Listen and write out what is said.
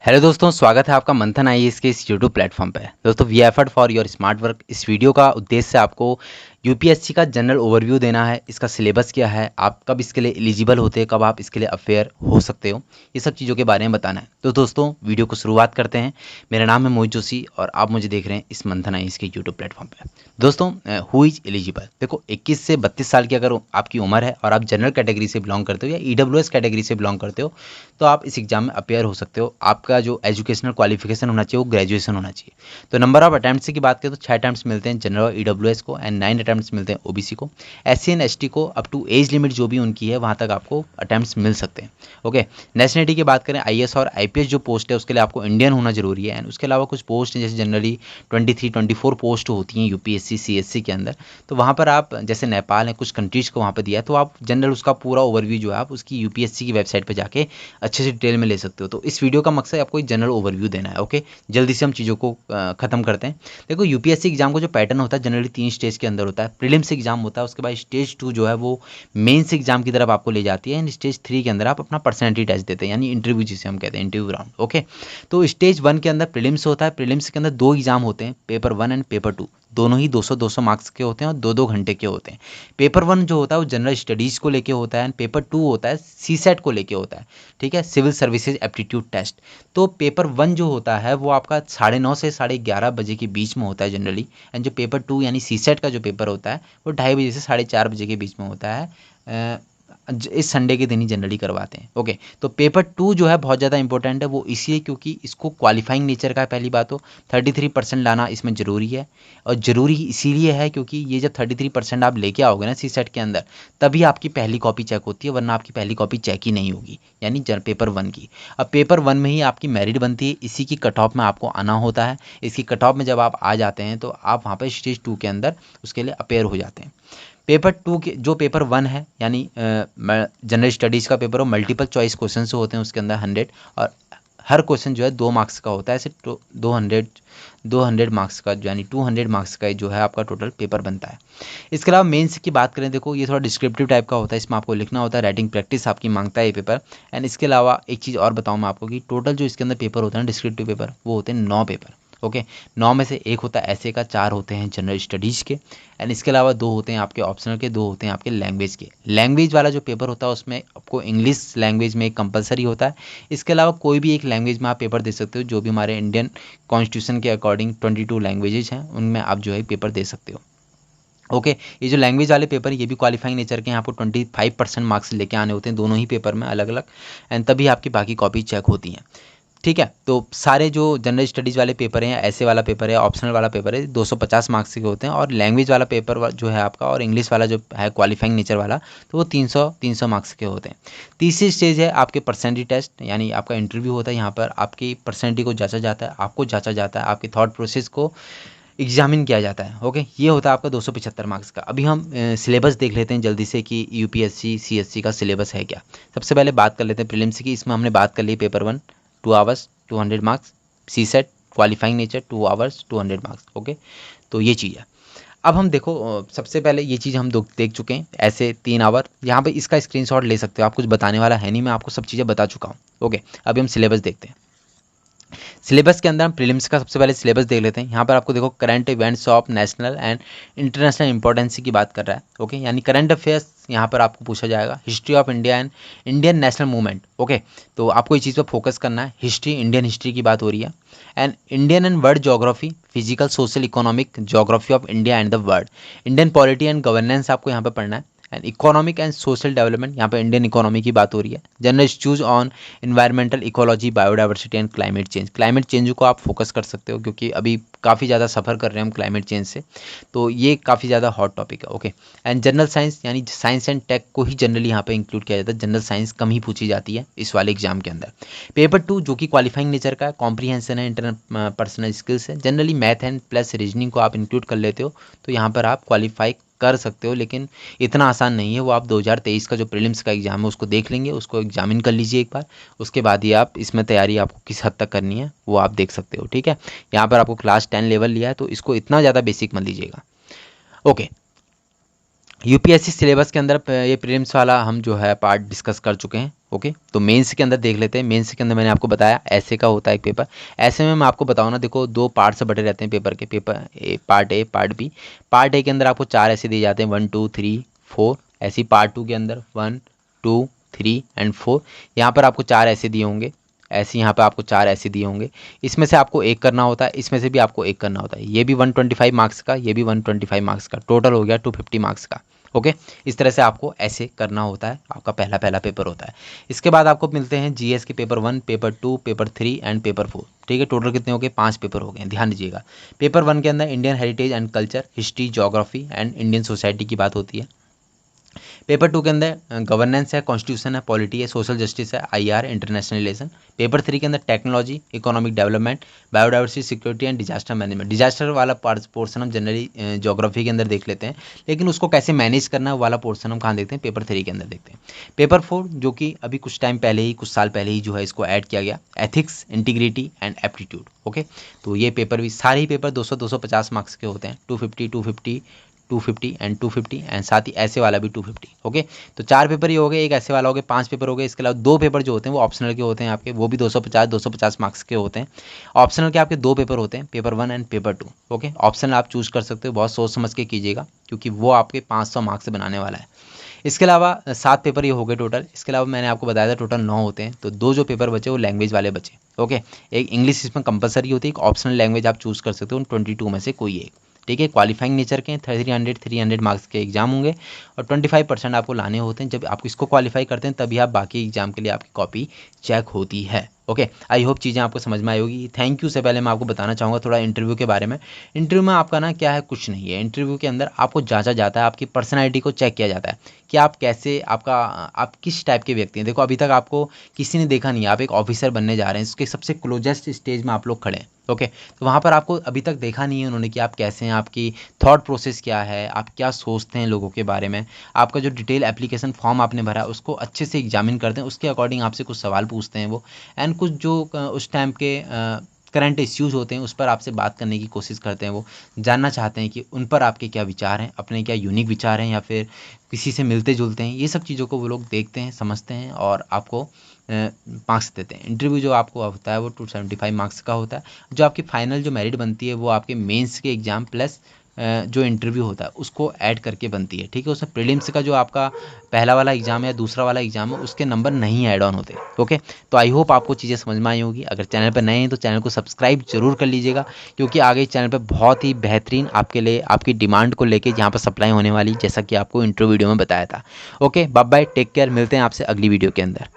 Hello दोस्तों, स्वागत है आपका मंथन आईएएस के इस यूट्यूब प्लेटफॉर्म पे। दोस्तों, we effort for your smart work इस वीडियो का उद्देश्य आपको यूपीएससी का जनरल ओवरव्यू देना है। इसका सिलेबस क्या है, आप कब इसके लिए एलिजिबल होते हैं, कब आप इसके लिए अफेयर हो सकते हो, ये सब चीज़ों के बारे में बताना है। तो दोस्तों, वीडियो को शुरुआत करते हैं। मेरा नाम है मोहित जोशी और आप मुझे देख रहे हैं इस मंथन आईएएस के यूट्यूब प्लेटफॉर्म पर। दोस्तों, हु इज एलिजिबल, देखो 21 से 32 साल की अगर आपकी उम्र है और आप जनरल कैटेगरी से बिलोंग करते हो या ईडब्ल्यूएस कैटेगरी से बिलोंग करते हो तो आप इस एग्जाम में अपेयर हो सकते हो। आपका जो एजुकेशनल क्वालिफिकेशन होना चाहिए वो ग्रेजुएशन होना चाहिए। तो नंबर ऑफ अटैम्प्ट्स की बात करें तो 6 अटैम्प्ट्स मिलते हैं जनरल और ईडब्ल्यूएस को एंड 9 अटैम्प्ट्स मिलते हैं ओबीसी को। एससी एंड एसटी को अप टू एज लिमिट जो भी उनकी है वहाँ तक आपको अटैम्प्ट्स मिल सकते हैं। ओके, नेशनलिटी की बात करें आईएएस और आईपीएस जो पोस्ट है उसके लिए आपको इंडियन होना जरूरी है। एंड उसके अलावा कुछ पोस्ट हैं जैसे जनरली 23-24 पोस्ट होती हैं यूपीएससी सीएससी के अंदर। तो वहाँ पर आप जैसे नेपाल है, कुछ कंट्रीज़ को वहाँ पर दिया है, तो आप जनरल उसका पूरा ओवरव्यू जो है आप उसकी यूपीएससी की वेबसाइट पर जाके अच्छे से डिटेल में ले सकते हो। तो इस वीडियो का मकसद आपको एक जनरल ओवरव्यू देना है। ओके, जल्दी से हम चीज़ों को खत्म करते हैं। देखो, यूपीएससी एग्जाम का जो पैटर्न होता है जनरली 3 स्टेज के अंदर होता है। प्रीलिम्स एग्जाम होता है, उसके बाद स्टेज 2 जो है वो मेंस एग्जाम की तरफ आपको ले जाती है। एंड स्टेज 3 के अंदर आप अपना पर्सनैलिटी टेस्ट देते हैं, यानी इंटरव्यू जिसे हम कहते हैं, इंटरव्यू राउंड। ओके, तो स्टेज 1 के अंदर प्रीलिम्स होता है। प्रीलिम्स के अंदर 2 एग्जाम होते हैं, पेपर 1 एंड पेपर 2। दोनों ही 200-200 मार्क्स के होते हैं और 2-2 घंटे के होते हैं। पेपर 1 जो होता है वो जनरल स्टडीज़ को लेके होता है एंड पेपर 2 होता है सीसेट को लेके होता है। ठीक है, सिविल सर्विसेज एप्टीट्यूड टेस्ट। तो पेपर 1 जो होता है वो आपका 9:30 से 11:30 बजे के बीच में होता है जनरली। एंड जो पेपर 2 यानी सीसेट का जो पेपर होता है वो 2:30 बजे से 4:30 बजे के बीच में होता है। इस संडे के दिन ही जनरली करवाते हैं। ओके, तो पेपर 2 जो है बहुत ज़्यादा इंपॉर्टेंट है, वो इसलिए क्योंकि इसको क्वालिफाइंग नेचर का पहली बात तो 33% लाना इसमें ज़रूरी है। और ज़रूरी इसीलिए है क्योंकि ये जब 33% आप लेके आओगे ना सीसेट के अंदर, तभी आपकी पहली कॉपी चेक होती है, वरना आपकी पहली कॉपी चेक ही नहीं होगी, यानी पेपर 1 की। अब पेपर 1 में ही आपकी मेरिट बनती है, इसी की कट ऑफ में आपको आना होता है। इसकी कट ऑफ में जब आप आ जाते हैं तो आप वहाँ पर स्टेज 2 के अंदर उसके लिए अपेयर हो जाते हैं। पेपर 2 के जो पेपर 1 है यानी जनरल स्टडीज़ का पेपर हो, मल्टीपल चॉइस क्वेश्चन होते हैं उसके अंदर 100, और हर क्वेश्चन जो है 2 मार्क्स का होता है। ऐसे 200 मार्क्स का यानी 200 मार्क्स का जो है आपका टोटल पेपर बनता है। इसके अलावा मेंस की बात करें, देखो ये थोड़ा डिस्क्रिप्टिव टाइप का होता है, इसमें आपको लिखना होता है, राइटिंग प्रैक्टिस आपकी मांगता है ये पेपर। एंड इसके अलावा एक चीज़ और बताऊँ मैं आपको कि टोटल जो इसके अंदर पेपर होता है डिस्क्रिप्टिव पेपर, वो होते हैं 9 पेपर। ओके, 9 में से एक होता है ऐसे का, 4 होते हैं जनरल स्टडीज़ के, एंड इसके अलावा 2 होते हैं आपके ऑप्शनल के, 2 होते हैं आपके लैंग्वेज के। लैंग्वेज वाला जो पेपर होता है उसमें आपको इंग्लिश लैंग्वेज में एक कंपलसरी होता है। इसके अलावा कोई भी एक लैंग्वेज में आप पेपर दे सकते हो, जो भी हमारे इंडियन कॉन्स्टिट्यूशन के अकॉर्डिंग 22 लैंग्वेजेज हैं उनमें आप जो है पेपर दे सकते हो। ओके, ये जो लैंग्वेज वाले पेपर ये भी क्वालिफाइंग नेचर के हैं, आपको 25% मार्क्स लेके आने होते हैं दोनों ही पेपर में अलग अलग, एंड तभी आपकी बाकी कॉपी चेक होती हैं। ठीक है, तो सारे जो जनरल स्टडीज़ वाले पेपर हैं, ऐसे वाला पेपर है, ऑप्शनल वाला पेपर है, 250 मार्क्स के होते हैं। और लैंग्वेज वाला पेपर जो है आपका और इंग्लिश वाला जो है क्वालिफाइंग नेचर वाला, तो वो 300 मार्क्स के होते हैं। तीसरी स्टेज है आपके पर्सनैलिटी टेस्ट, यानी आपका इंटरव्यू होता है। यहाँ पर आपकी पर्सनैलिटी को जांचा जाता है, आपको जांचा जाता है, आपके थॉट प्रोसेस को एग्जामिन किया जाता है। ओके, ये होता है आपका 275 मार्क्स का। अभी हम सिलेबस देख लेते हैं जल्दी से कि यूपीएससी सीएससी का सिलेबस है क्या। सबसे पहले बात कर लेते हैं प्रीलिम्स की। इसमें हमने बात कर ली paper 1 2 hours 200 marks, CSAT qualifying nature 2 hours 200 marks. Okay, तो ये चीज़ है। अब हम देखो, सबसे पहले ये चीज़ हम देख चुके हैं, ऐसे 3 आवर। यहाँ पे इसका स्क्रीनशॉट ले सकते हो, आप कुछ बताने वाला है नहीं, मैं आपको सब चीज़ें बता चुका हूँ। ओके, अभी हम सिलेबस देखते हैं। सिलेबस के अंदर हम प्रीलिम्स का सबसे पहले सिलेबस देख लेते हैं। यहाँ पर आपको देखो current events of national and international importance की बात कर रहा है। ओके, यानी करंट अफेयर्स यहाँ पर आपको पूछा जाएगा। History of India and Indian national movement. Okay, तो आपको इस चीज़ पर फोकस करना है। हिस्ट्री, इंडियन हिस्ट्री की बात हो रही है। And Indian and world geography, physical social economic geography of India and the world. Indian polity and governance आपको यहाँ पर पढ़ना है। And economic and social development, यहाँ पे इंडियन इकोनॉमी की बात हो रही है। General issues on environmental ecology, biodiversity and climate change. Climate change को आप फोकस कर सकते हो क्योंकि अभी काफ़ी ज़्यादा सफ़र कर रहे हैं हम क्लाइमेट चेंज से, तो ये काफ़ी ज़्यादा हॉट टॉपिक है। ओके, एंड जनरल साइंस, यानी साइंस एंड टेक को ही जनरली यहाँ पे इंक्लूड किया जाता है। जनरल साइंस कम ही पूछी जाती है इस वाले एग्जाम के अंदर। पेपर 2 जो कि क्वालिफाइंग नेचर का है, कॉम्प्रीहेंशन है, इंटर पर्सनल स्किल्स है। Generally math and plus reasoning को आप इंक्लूड कर लेते हो तो यहाँ पर आप क्वालिफाई कर सकते हो, लेकिन इतना आसान नहीं है। वो आप 2023 का जो प्रीलिम्स का एग्जाम है उसको देख लेंगे, उसको एग्जामिन कर लीजिए एक बार, उसके बाद ही आप इसमें तैयारी आपको किस हद तक करनी है वो आप देख सकते हो। ठीक है, यहाँ पर आपको क्लास 10 लेवल लिया है तो इसको इतना ज़्यादा बेसिक मत लीजिएगा। ओके, यूपीएससी सिलेबस के अंदर ये प्रीलिम्स वाला हम जो है पार्ट डिस्कस कर चुके हैं। ओके, तो मेंस के अंदर देख लेते हैं। मेंस के अंदर मैंने आपको बताया ऐसे का होता है एक पेपर। ऐसे में मैं आपको बताऊँ ना, देखो दो पार्ट से बटे रहते हैं पेपर के, paper part A part B. Part A के अंदर आपको 4 ऐसे दिए जाते हैं, 1 2 3 4। ऐसी पार्ट 2 के अंदर 1 2 3 एंड 4। यहाँ पर आपको 4 ऐसे दिए होंगे, ऐसे यहाँ पर आपको 4 ऐसे दिए होंगे। इसमें से आपको एक करना होता है, इसमें से भी आपको एक करना होता है। ये भी 125 मार्क्स का, ये भी 125 मार्क्स का, टोटल हो गया 250 मार्क्स का। ओके, इस तरह से आपको ऐसे करना होता है, आपका पहला पहला पेपर होता है। इसके बाद आपको मिलते हैं जीएस के paper 1, paper 2, paper 3 and paper 4। ठीक है, टोटल कितने हो गए? 5 पेपर हो गए, ध्यान दीजिएगा। पेपर 1 के अंदर Indian heritage and culture, history, geography and Indian society की बात होती है। पेपर 2 के अंदर गवर्नेंस है, कॉन्स्टिट्यूशन है, पॉलिटी है, सोशल जस्टिस है, आईआर, इंटरनेशनल रिलेशन। पेपर 3 के अंदर technology, economic development, biodiversity, security and disaster management. Disaster वाला पोर्सन हम जनरली ज्योग्राफी के अंदर देख लेते हैं, लेकिन उसको कैसे मैनेज करना है वाला पोर्सन हम कहाँ देखते हैं? पेपर 3 के अंदर देखते हैं। पेपर 4 जो कि अभी कुछ टाइम पहले ही, कुछ साल पहले ही जो है इसको ऐड किया गया, ethics, integrity and aptitude. Okay, तो ये पेपर भी, सारे ही पेपर 200-250 मार्क्स के होते हैं, 250 250 एंड 250 एंड साथ ही ऐसे वाला भी 250। ओके, तो 4 पेपर ही हो गए, एक ऐसे वाला हो गया, 5 पेपर हो गए। इसके अलावा 2 पेपर जो होते हैं वो ऑप्शनल के होते हैं आपके, वो भी 250 मार्क्स के होते हैं। ऑप्शनल के आपके 2 पेपर होते हैं, paper 1 and paper 2। Okay, optional आप चूज कर सकते हो, बहुत सोच समझ के कीजिएगा, क्योंकि वो आपके 500 मार्क्स से बनाने वाला है। इसके अलावा 7 पेपर ये हो गए टोटल। इसके अलावा मैंने आपको बताया था टोटल 9 होते हैं, तो 2 जो पेपर बचे वो लैंग्वेज वाले बचे। ओके, एक इंग्लिश इसमें कंपलसरी होती है, एक ऑप्शनल लैंग्वेज आप चूज़ कर सकते हो उन 22 में से कोई एक। ठीक है, क्वालिफाइंग नेचर के 300 मार्क्स के एग्जाम होंगे और 25% आपको लाने होते हैं। जब आप इसको क्वालिफाई करते हैं तभी आप बाकी एग्जाम के लिए आपकी कॉपी चेक होती है। ओके, आई होप चीज़ें आपको समझ में आई होगी। थैंक यू से पहले मैं आपको बताना चाहूँगा थोड़ा इंटरव्यू के बारे में। इंटरव्यू में आपका ना क्या है, कुछ नहीं है। इंटरव्यू के अंदर आपको जांचा जाता है, आपकी पर्सनैलिटी को चेक किया जाता है कि आप कैसे, आप किस टाइप के व्यक्ति हैं। देखो अभी तक आपको किसी ने देखा नहीं है, आप एक ऑफिसर बनने जा रहे हैं, उसके सबसे क्लोजेस्ट स्टेज में आप लोग खड़े हैं। ओके, तो वहाँ पर आपको अभी तक देखा नहीं है उन्होंने कि आप कैसे हैं, आपकी थॉट प्रोसेस क्या है, आप क्या सोचते हैं लोगों के बारे में। आपका जो डिटेल एप्लीकेशन फॉर्म आपने भरा है उसको अच्छे से एग्जामिन करते हैं, उसके अकॉर्डिंग आपसे कुछ सवाल पूछते हैं वो, एंड कुछ जो उस टाइम के करंट इश्यूज़ होते हैं उस पर आपसे बात करने की कोशिश करते हैं। वो जानना चाहते हैं कि उन पर आपके क्या विचार हैं, अपने क्या यूनिक विचार हैं या फिर किसी से मिलते जुलते हैं। ये सब चीज़ों को वो लोग देखते हैं, समझते हैं और आपको मार्क्स देते हैं। इंटरव्यू जो आपको होता है वो 275 मार्क्स का होता है। जो आपकी फाइनल जो मेरिट बनती है वो आपके मेंस के एग्ज़ाम प्लस जो इंटरव्यू होता है उसको ऐड करके बनती है। ठीक है, उसमें प्रीलिम्स का जो आपका पहला वाला एग्जाम है, दूसरा वाला एग्जाम है, उसके नंबर नहीं ऐड ऑन होते। ओके, तो आई होप आपको चीज़ें समझ में आई होगी। अगर चैनल पर नए हैं तो चैनल को सब्सक्राइब जरूर कर लीजिएगा, क्योंकि आगे इस चैनल पर बहुत ही बेहतरीन आपके लिए आपकी डिमांड को लेके यहाँ पर सप्लाई होने वाली, जैसा कि आपको इंट्रो वीडियो में बताया था। Okay, bye bye, take care, मिलते हैं आपसे अगली वीडियो के अंदर।